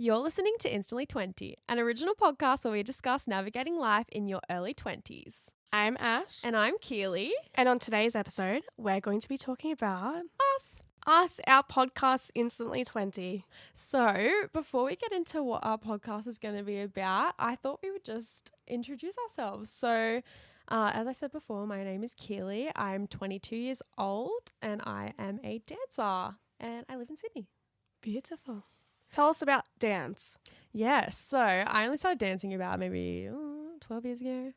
You're listening to Instantly 20, an original podcast where we discuss navigating life in your early 20s. I'm Ash. And I'm Keeleigh. And on today's episode, we're going to be talking about us, our podcast, Instantly 20. So, before we get into what our podcast is going to be about, I thought we would just introduce ourselves. So, as I said before, my name is Keeleigh. I'm 22 years old and I am a dancer and I live in Sydney. Beautiful. Tell us about dance. Yeah, so I only started dancing about maybe 12 years ago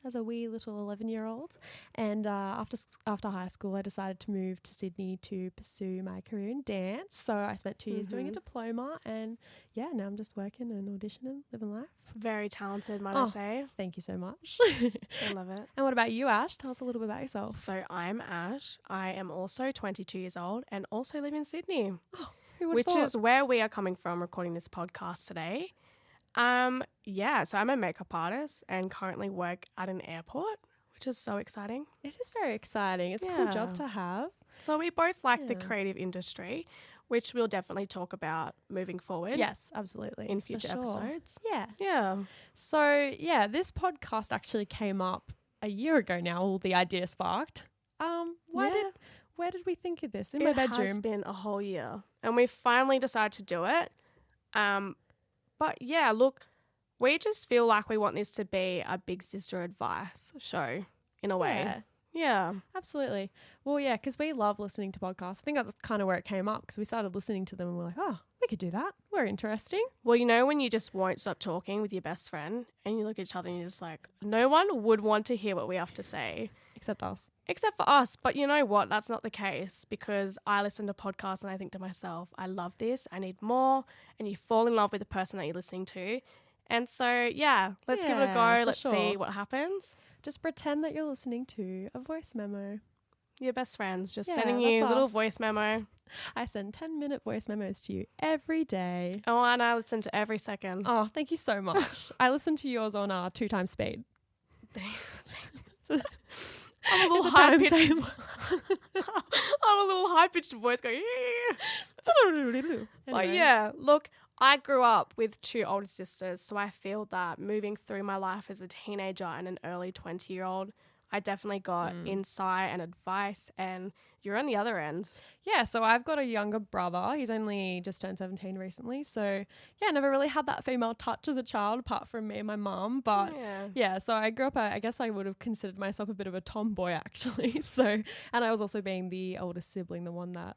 as a wee little 11-year-old. And after high school, I decided to move to Sydney to pursue my career in dance. So I spent 2 years doing a diploma and yeah, now I'm just working and auditioning, living life. Very talented, might I say. Thank you so much. I love it. And what about you, Ash? Tell us a little bit about yourself. So I'm Ash. I am also 22 years old and also live in Sydney. Which is where we are coming from recording this podcast today. So I'm a makeup artist and currently work at an airport, which is so exciting. It is very exciting. It's a cool job to have. So we both like the creative industry, which we'll definitely talk about moving forward. Yes, absolutely. In future episodes. Yeah. Yeah. So, yeah, this podcast actually came up a year ago now, the idea sparked. Where did we think of this? In my bedroom. It has been a whole year. And we finally decided to do it. But yeah, look, we just feel like we want this to be a big sister advice show in a way. Yeah. Absolutely. Well, yeah, because we love listening to podcasts. I think that's kind of where it came up because we started listening to them and we're like, oh, we could do that. We're interesting. Well, you know when you just won't stop talking with your best friend and you look at each other and you're just like, no one would want to hear what we have to say. Except us. Except for us. But you know what? That's not the case because I listen to podcasts and I think to myself, I love this. I need more. And you fall in love with the person that you're listening to. And so, yeah, let's give it a go. Let's see what happens. Just pretend that you're listening to a voice memo. Your best friends just sending you a little voice memo. I send 10-minute voice memos to you every day. Oh, and I listen to every second. Oh, thank you so much. I listen to yours on 2 times speed. I'm a little high-pitched voice going, yeah. But yeah, look, I grew up with 2 older sisters, so I feel that moving through my life as a teenager and an early 20-year-old, I definitely got insight and advice, and you're on the other end. Yeah, so I've got a younger brother. He's only just turned 17 recently. So, yeah, never really had that female touch as a child apart from me and my mum. But, yeah, so I grew up, I guess I would have considered myself a bit of a tomboy, actually. So, and I was also being the oldest sibling, the one that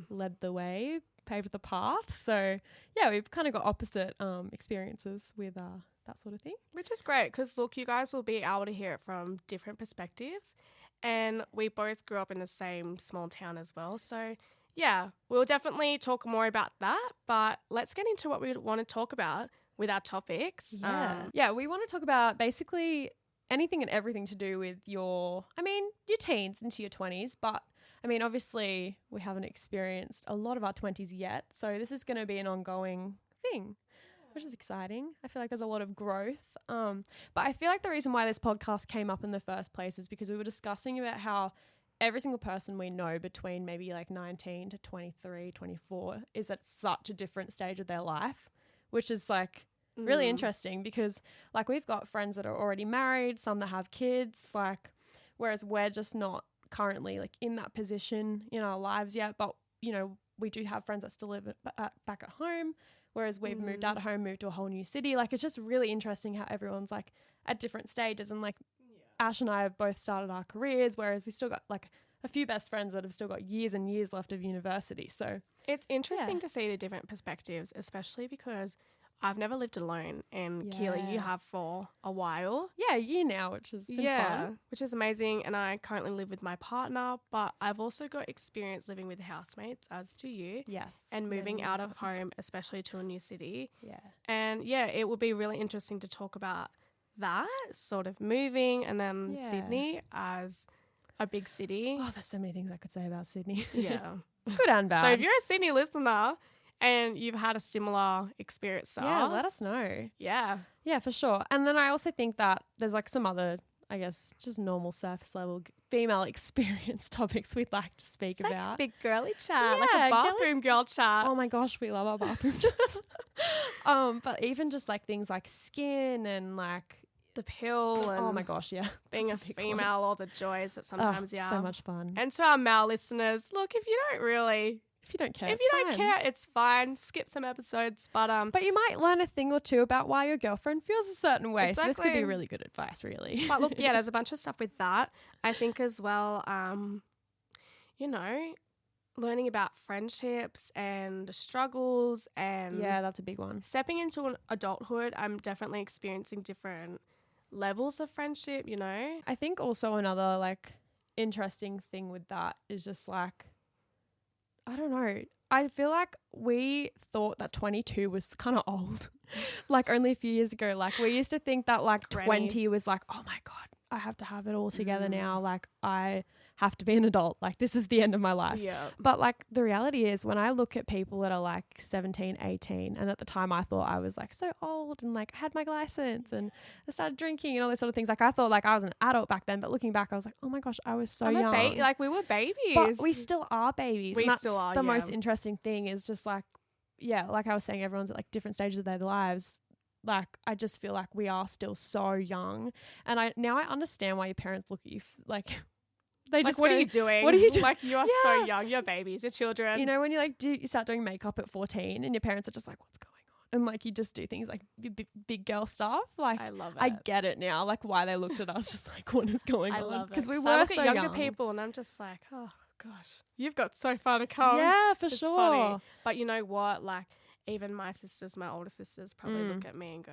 led the way, paved the path. So, yeah, we've kind of got opposite experiences with that sort of thing. Which is great because, look, you guys will be able to hear it from different perspectives. And we both grew up in the same small town as well. So, yeah, we'll definitely talk more about that. But let's get into what we want to talk about with our topics. Yeah, we want to talk about basically anything and everything to do with your teens into your 20s. But, obviously we haven't experienced a lot of our 20s yet. So this is going to be an ongoing thing, which is exciting. I feel like there's a lot of growth. But I feel like the reason why this podcast came up in the first place is because we were discussing about how every single person we know between maybe like 19 to 23, 24 is at such a different stage of their life, which is like really interesting because like we've got friends that are already married, some that have kids, like whereas we're just not currently like in that position in our lives yet. But, you know, we do have friends that still live back at home. Whereas we've moved out of home, moved to a whole new city. Like, it's just really interesting how everyone's, like, at different stages. And, like, Ash and I have both started our careers, whereas we still got, like, a few best friends that have still got years and years left of university. So it's interesting to see the different perspectives, especially because I've never lived alone. And Keeleigh, you have for a while. Yeah, a year now, which has been fun. Which is amazing. And I currently live with my partner, but I've also got experience living with housemates, as do you. Yes. And moving out of home, especially to a new city. Yeah. And yeah, it would be really interesting to talk about that, sort of moving, and then Sydney as a big city. Oh, there's so many things I could say about Sydney. Yeah. Good and bad. So if you're a Sydney listener and you've had a similar experience to us, let us know. Yeah. Yeah, for sure. And then I also think that there's like some other, I guess, just normal surface level female experience topics we'd like to speak about. Like a big girly chat, like a bathroom girl chat. Oh my gosh, we love our bathroom chats. But even just like things like skin and like the pill and oh my gosh, yeah, being a female, all the joys that sometimes so much fun. And to our male listeners, look, if you don't care, it's fine. Skip some episodes, but you might learn a thing or two about why your girlfriend feels a certain way. Exactly. So this could be really good advice, really. But look, yeah, there's a bunch of stuff with that. I think as well, learning about friendships and struggles and yeah, that's a big one. Stepping into an adulthood, I'm definitely experiencing different levels of friendship, I think also another like interesting thing with that is just like, I don't know. I feel like we thought that 22 was kind of old. Like only a few years ago, like we used to think that like 20 was like, oh my God, I have to have it all together now. Like I have to be an adult. Like this is the end of my life. Yeah. But like the reality is when I look at people that are like 17, 18, and at the time I thought I was like so old and like I had my license and I started drinking and all those sort of things. Like I thought like I was an adult back then, but looking back I was like, oh my gosh, I was so young. Like we were babies. But we still are babies. We and that's still are, the most interesting thing is just like, yeah, like I was saying, everyone's at like different stages of their lives. Like I just feel like we are still so young, and I understand why your parents look at you like they just what are you doing? What are you doing? Like you are so young. You're babies. You're children. You know when you like you start doing makeup at 14, and your parents are just like, what's going on? And like you just do things like big girl stuff. Like I love it. I get it now. Like why they looked at us just like what is going on? I love it because we were I look so at younger young. people, and I'm just like, oh gosh, you've got so far to come. Yeah, for it's sure. Funny. But you know what? Like even my older sisters, probably look at me and go,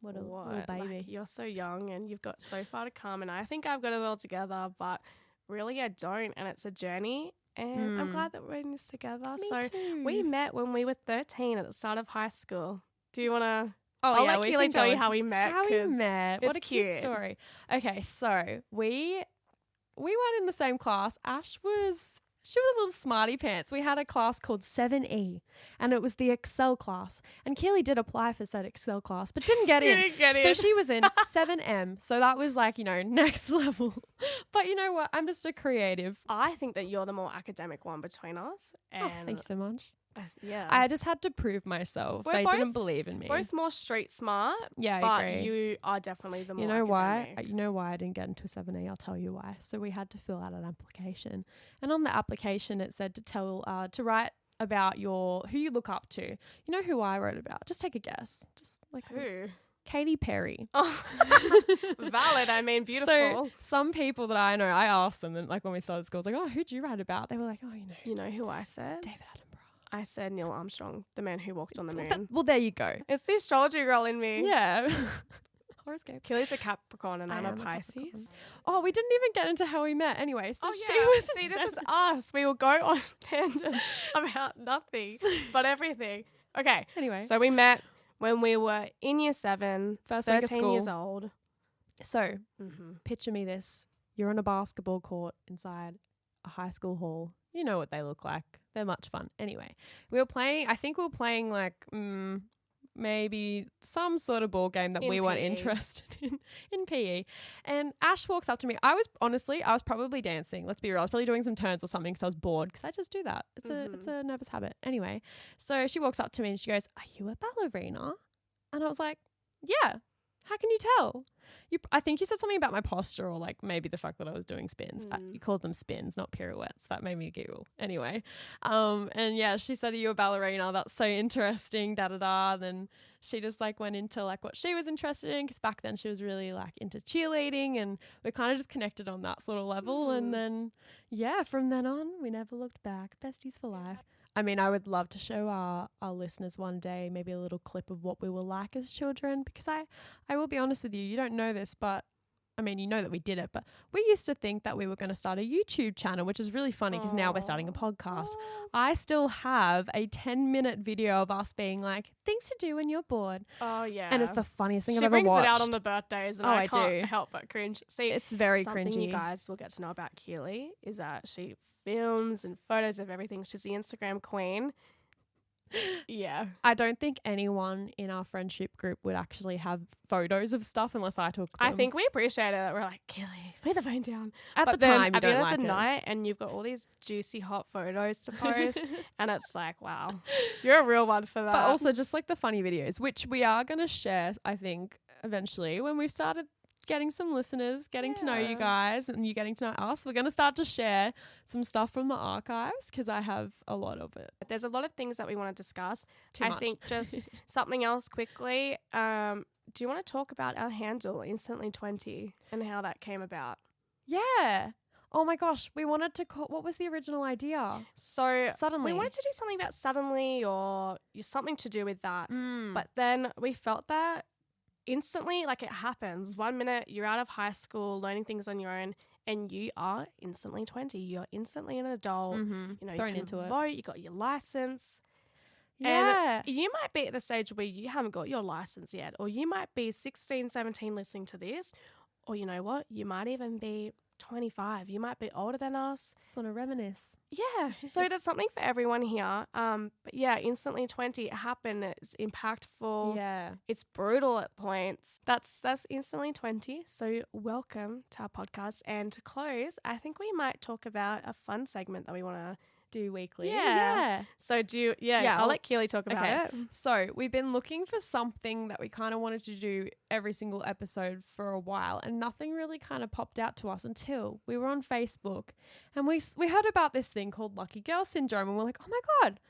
what a little baby. Like, you're so young and you've got so far to come. And I think I've got it all together, but really I don't. And it's a journey. And I'm glad that we're in this together. Me too. We met when we were 13 at the start of high school. Do you want to? Oh, I'll let Keeleigh tell you how we met. How we met. What a cute cute story. Okay, so we weren't in the same class. She was a little smarty pants. We had a class called 7E, and it was the Excel class. And Keeleigh did apply for said Excel class, but didn't get in. Didn't get in. So she was in 7M. So that was like, next level. But you know what? I'm just a creative. I think that you're the more academic one between us. And thank you so much. Yeah. I just had to prove myself. They didn't believe in me. Both more street smart. Yeah, I agree. You are definitely the more academic. You know why I didn't get into 7E? I'll tell you why. So we had to fill out an application. And on the application it said to write about who you look up to. You know who I wrote about? Just take a guess. Just like who? Katy Perry. Oh, valid. I mean, beautiful. So some people that I know, I asked them, and like when we started school, I was like, oh, who'd you write about? They were like, oh, You know who I said? David Attenborough. I said Neil Armstrong, the man who walked on the moon. Well, there you go. It's the astrology girl in me. Yeah. Horoscope. Keeleig's a Capricorn and I'm a Pisces. Oh, we didn't even get into how we met anyway. So See, this is us. We will go on tangents about nothing, but everything. Okay. Anyway. So we met when we were in year 7, first week of 13 school. years old. So picture me this. You're on a basketball court inside a high school hall. You know what they look like. They're much fun. Anyway, I think we were playing like maybe some sort of ball game that we weren't interested in PE. And Ash walks up to me. I was probably dancing. Let's be real. I was probably doing some turns or something because I was bored because I just do that. It's a nervous habit. Anyway, so she walks up to me and she goes, "Are you a ballerina?" And I was like, "Yeah. How can you tell?" I think you said something about my posture or like maybe the fact that I was doing spins. You called them spins, not pirouettes. That made me giggle. Anyway, and yeah, she said, "Are you a ballerina? That's so interesting, da-da-da." Then she just like went into like what she was interested in because back then she was really like into cheerleading and we kind of just connected on that sort of level. And then, yeah, from then on, we never looked back. Besties for life. I mean, I would love to show our listeners one day maybe a little clip of what we were like as children because I will be honest with you, you don't know this, but I mean, you know that we did it, but we used to think that we were going to start a YouTube channel, which is really funny because now we're starting a podcast. I still have a 10-minute video of us being like, things to do when you're bored. Oh, yeah. And it's the funniest thing I've ever watched. She brings it out on the birthdays and I can't help but cringe. See, it's very something cringy. You guys will get to know about Keeleigh is that she films and photos of everything. She's the Instagram queen. Yeah. I don't think anyone in our friendship group would actually have photos of stuff unless I took them. I think we appreciate it. We're like, Keeleigh, put the phone down. at But the then time, you at the don't end like of the it. night, and you've got all these juicy hot photos to post, and it's like, wow, you're a real one for that. But also just like the funny videos, which we are going to share, I think, eventually when we've started getting some listeners, getting to know you guys and you getting to know us. We're going to start to share some stuff from the archives because I have a lot of it. There's a lot of things that we want to discuss. Too I much. think just something else quickly. Do you want to talk about our handle, Instantly 20, and how that came about? Yeah. Oh my gosh. We wanted to call, what was the original idea? So Suddenly. we wanted to do something about suddenly or something to do with that. Mm. But then we felt that instantly, like it happens. 1 minute you're out of high school learning things on your own and you are instantly 20. You're instantly an adult. Mm-hmm. You know, Thrown you can into it. vote, you got your license. Yeah. And you might be at the stage where you haven't got your license yet, or you might be 16, 17 listening to this, or you know what? You might even be 25. You might be older than us. Just want to reminisce. Yeah. So there's something for everyone here. But yeah, instantly 20, it happened. It's impactful. Yeah. It's brutal at points. That's instantly 20. So welcome to our podcast. And to close, I think we might talk about a fun segment that we want to Do weekly. Yeah. So I'll let Keeleigh talk about it. So we've been looking for something that we kind of wanted to do every single episode for a while, and nothing really kind of popped out to us until we were on Facebook and we heard about this thing called Lucky Girl Syndrome, and we're like, oh my God,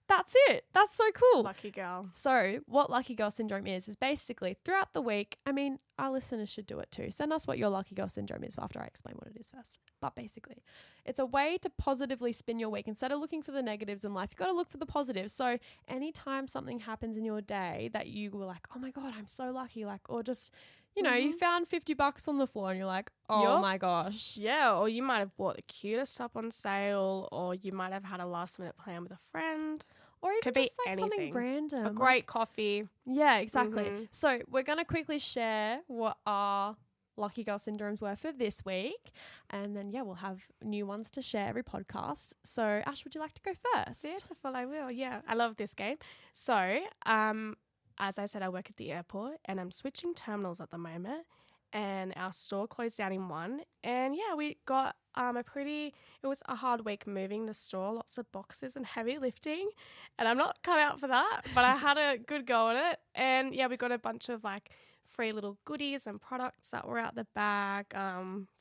that's it. That's so cool. Lucky girl. So what Lucky Girl Syndrome is basically throughout the week, I mean, our listeners should do it too. Send us what your Lucky Girl Syndrome is after I explain what it is first. But basically, it's a way to positively spin your week. Instead of looking for the negatives in life, you've got to look for the positives. So anytime something happens in your day that you were like, oh my God, I'm so lucky, like, or just, you know, you found $50 on the floor and you're like, oh my gosh. Yeah, or you might have bought the cutest top on sale, or you might have had a last minute plan with a friend. Or even Could just be like something anything. random. A great coffee. Yeah, exactly. Mhm. So we're going to quickly share what our Lucky Girl Syndromes were for this week. And then, we'll have new ones to share every podcast. So Ash, would you like to go first? Beautiful, I will. Yeah, I love this game. So, as I said, I work at the airport and I'm switching terminals at the moment. And our store closed down in one. And we got it was a hard week moving the store, lots of boxes and heavy lifting. And I'm not cut out for that, but I had a good go at it. And we got a bunch of like free little goodies and products that were out the bag,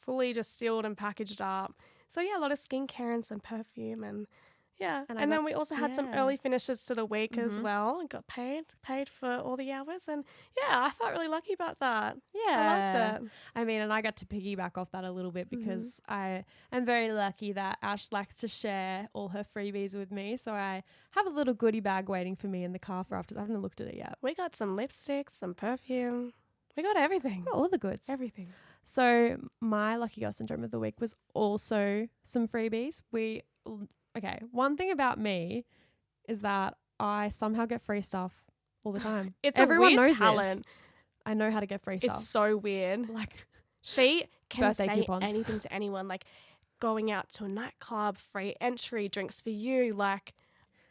fully just sealed and packaged up. So a lot of skincare and some perfume and and then we also had some early finishes to the week as well and got paid for all the hours. And I felt really lucky about that. Yeah. I loved it. I mean, and I got to piggyback off that a little bit because I am very lucky that Ash likes to share all her freebies with me. So I have a little goodie bag waiting for me in the car for after. I haven't looked at it yet. We got some lipsticks, some perfume. We got everything. All the goods. Everything. So my Lucky Girl Syndrome of the week was also some freebies. Okay, one thing about me is that I somehow get free stuff all the time. Everyone a weird knows talent. This. I know how to get free stuff. It's so weird. Like she can birthday say coupons. anything to anyone, like going out to a nightclub, free entry, drinks for you. Like,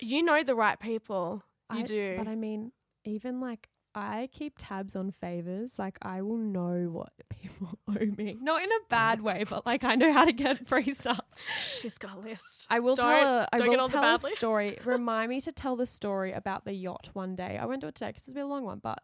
you know the right people. You do. But I mean, even like I keep tabs on favors. Like I will know what people owe me. Not in a bad way, but like I know how to get free stuff. She's got a list. I will tell a list. story. Remind me to tell the story about the yacht one day. I won't do it today because it's been a long one, but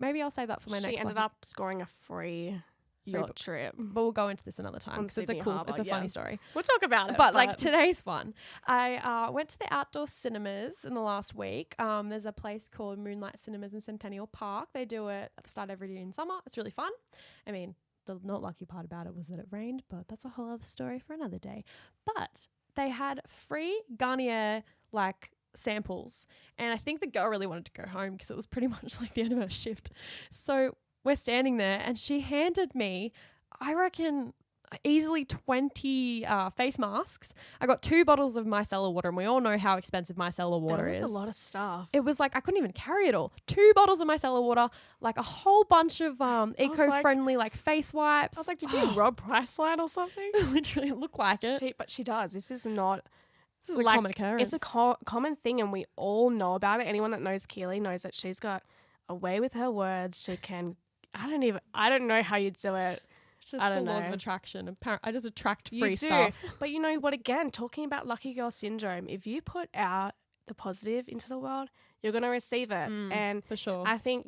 maybe I'll save that for my next one. She ended up scoring a free yacht trip. But we'll go into this another time because it's a funny story. We'll talk about it. But like today's one, I went to the outdoor cinemas in the last week. There's a place called Moonlight Cinemas in Centennial Park. They do it at the start of every year in summer. It's really fun. I mean, the not lucky part about it was that it rained, but that's a whole other story for another day. But they had free Garnier like samples, and I think the girl really wanted to go home because it was pretty much like the end of her shift. So we're standing there and she handed me, I reckon, easily 20 face masks. I got 2 bottles of micellar water, and we all know how expensive micellar water is. That was a lot of stuff. It was like I couldn't even carry it all. 2 bottles of micellar water, like a whole bunch of eco-friendly like face wipes. I was like, did you rob Priceline or something? Literally look like it. But she does. This is not This is a common occurrence. It's a common thing, and we all know about it. Anyone that knows Keeleigh knows that she's got a way with her words. She can. I don't know how you do it. It's just I don't the laws know. of attraction. I just attract You free do. stuff. But you know what? Again, talking about lucky girl syndrome, if you put out the positive into the world, you're going to receive it. And For sure. I think,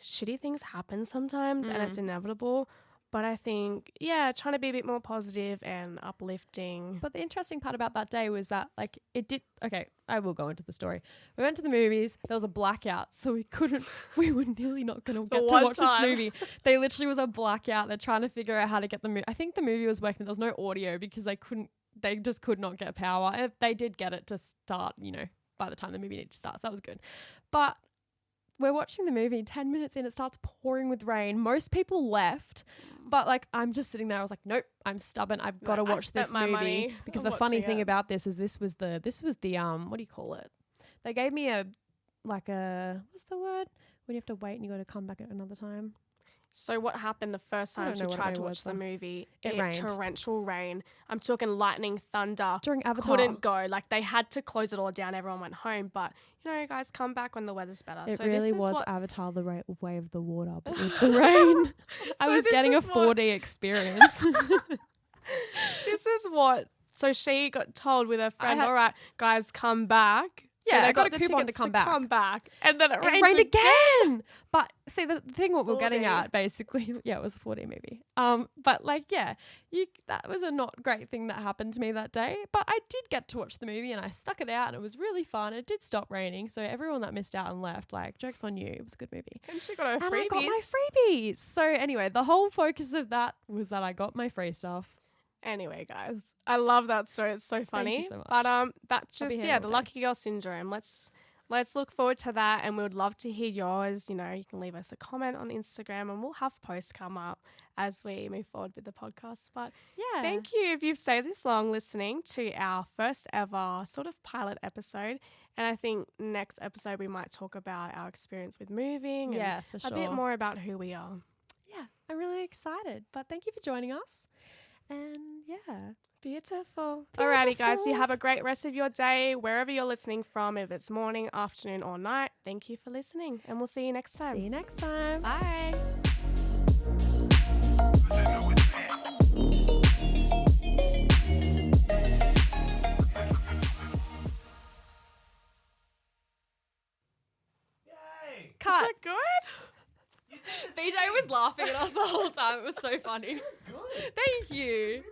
shitty things happen sometimes and it's inevitable. But I think, trying to be a bit more positive and uplifting. But the interesting part about that day was that, like, it did. Okay, I will go into the story. We went to the movies. There was a blackout, so we were nearly not going to get to watch this movie. They literally was a blackout. They're trying to figure out how to get the movie. I think the movie was working. There was no audio because they just could not get power. And they did get it to start, by the time the movie needed to start. So that was good. But we're watching the movie. 10 minutes in, it starts pouring with rain. Most people left. But like, I'm just sitting there. I was like, nope, I'm stubborn. I've got to watch this movie because the funny thing about this is this was the what do you call it? They gave me what's the word? When you have to wait and you got to come back at another time. So what happened the first time she tried to watch the movie? It rained. Torrential rain. I'm talking lightning, thunder. During Avatar. Couldn't go. Like, they had to close it all down. Everyone went home. But, guys, come back when the weather's better. It so really this is was Avatar, the way of the water, but with the rain. I was getting a 4D experience. This is what... So she got told with her friend, all right, guys, come back. So Yeah, they I got a the coupon to come back. And then it rained rained again. But see, the thing what we're getting 4D. at, basically, it was a 4D movie. But like, that was a not great thing that happened to me that day. But I did get to watch the movie and I stuck it out and it was really fun. It did stop raining. So everyone that missed out and left, like, joke's on you. It was a good movie. And she got her And freebies. I got my freebies. So anyway, the whole focus of that was that I got my free stuff. Anyway, guys, I love that story. It's so funny. Thank you so much. But that's I'll be just here all the day. lucky girl syndrome. Let's look forward to that, and we would love to hear yours. You can leave us a comment on Instagram, and we'll have posts come up as we move forward with the podcast. But Yeah. thank you if you've stayed this long listening to our first ever sort of pilot episode. And I think next episode we might talk about our experience with moving. Yeah, and for sure. a bit more about who we are. Yeah, I'm really excited. But thank you for joining us. And yeah. Beautiful. Alrighty, guys. You have a great rest of your day, wherever you're listening from, if it's morning, afternoon, or night. Thank you for listening, and we'll see you next time. See you next time. Bye. Yay! Cut. Is that good? BJ was laughing at us the whole time. It was so funny. That's good. Thank you.